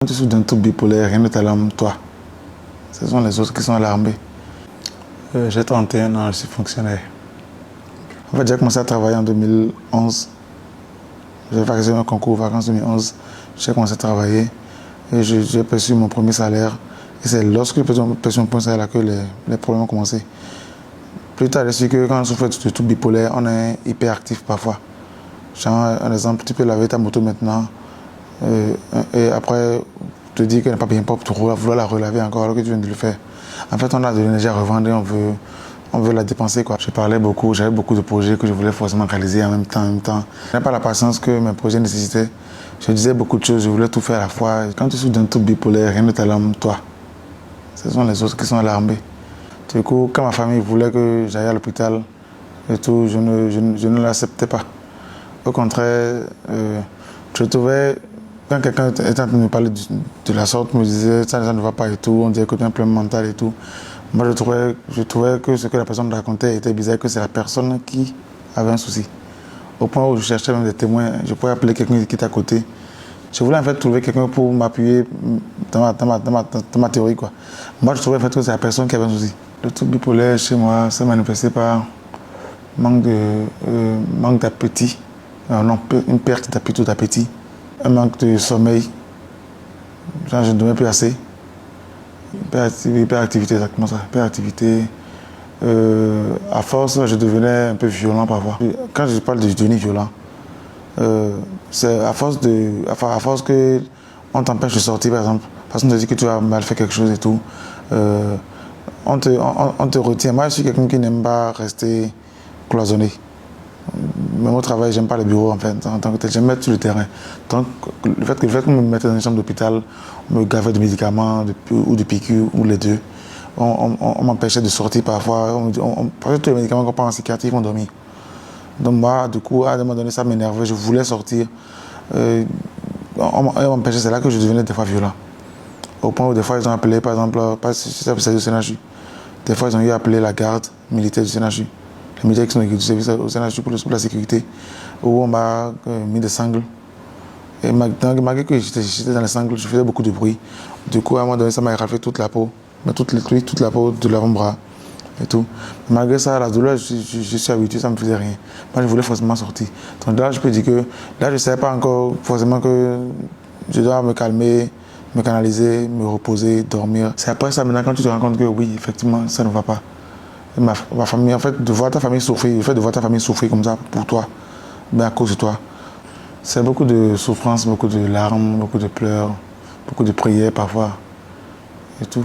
Quand tu souffres d'un trouble bipolaire, rien ne t'alarme, toi. Ce sont les autres qui sont alarmés. J'ai 31 ans, je suis fonctionnaire. En fait, j'ai commencé à travailler en 2011. J'ai fait un concours aux vacances 2011. J'ai commencé à travailler et j'ai perçu mon premier salaire. Et c'est lorsque j'ai perçu mon premier salaire que les problèmes ont commencé. Plus tard, j'ai su que quand on souffre de trouble bipolaire, on est hyperactif parfois. Genre, un exemple, tu peux laver ta moto maintenant et après te dire qu'elle n'est pas bien propre, tu vouloir la relaver encore alors que tu viens de le faire. En fait, on a de l'énergie à revendre et on veut la dépenser, quoi. Je parlais beaucoup, j'avais beaucoup de projets que je voulais forcément réaliser en même temps. Je n'avais pas la patience que mes projets nécessitaient. Je disais beaucoup de choses, je voulais tout faire à la fois. Quand tu souffres d'un trouble bipolaire, rien ne t'alarme, toi. Ce sont les autres qui sont alarmés. Du coup, quand ma famille voulait que j'aille à l'hôpital et tout, je ne l'acceptais pas. Au contraire, je trouvais, quand quelqu'un était en train de me parler de la sorte, me disait ça ne va pas et tout, on dirait que tu as un problème mental et tout. Moi, je trouvais que ce que la personne racontait était bizarre, que c'est la personne qui avait un souci. Au point où je cherchais même des témoins, je pouvais appeler quelqu'un qui était à côté. Je voulais en fait trouver quelqu'un pour m'appuyer dans ma théorie, quoi. Moi, je trouvais en fait que c'est la personne qui avait un souci. Le trouble bipolaire chez moi, ça manifestait par manque d'appétit. Non, une perte d'appétit, un manque de sommeil, genre je ne dormais plus assez, hyperactivité, exactement ça, hyperactivité. À force, je devenais un peu violent parfois. Quand je parle de devenir violent, c'est à force que on t'empêche de sortir, par exemple, parce qu'on te dit que tu as mal fait quelque chose et tout, on te retient. Moi, je suis quelqu'un qui n'aime pas rester cloisonné. Même au travail, j'aime pas les bureaux en fait, en tant que tel, j'aime être sur le terrain. Donc, le fait qu'on me mette dans une chambre d'hôpital, on me gavait de médicaments ou de piqûres, ou les deux, on m'empêchait de sortir parfois. Parce que tous les médicaments qu'on prend en psychiatrie, ils vont dormir. Donc moi, du coup, à un moment donné, ça m'énervait, je voulais sortir. On m'empêchait, c'est là que je devenais des fois violent. Au point où des fois, ils ont appelé, par exemple, pas si ça du CNHU. Des fois, ils ont eu appelé la garde militaire du CNHU. Les militaires qui sont du service au CNHU pour la sécurité, où on m'a mis des sangles. Et malgré que j'étais dans les sangles, je faisais beaucoup de bruit. Du coup, à un moment donné, ça m'a éraflé toute la peau, toute la peau de l'avant-bras et tout. Malgré ça, la douleur, je suis habitué, ça ne me faisait rien. Moi, je voulais forcément sortir. Donc là, je peux dire que là, je ne savais pas encore forcément que je dois me calmer, me canaliser, me reposer, dormir. C'est après ça, maintenant, quand tu te rends compte que oui, effectivement, ça ne va pas. Ma famille, en fait, de voir ta famille souffrir, le fait de voir ta famille souffrir comme ça pour toi, mais à cause de toi, c'est beaucoup de souffrance, beaucoup de larmes, beaucoup de pleurs, beaucoup de prières parfois et tout.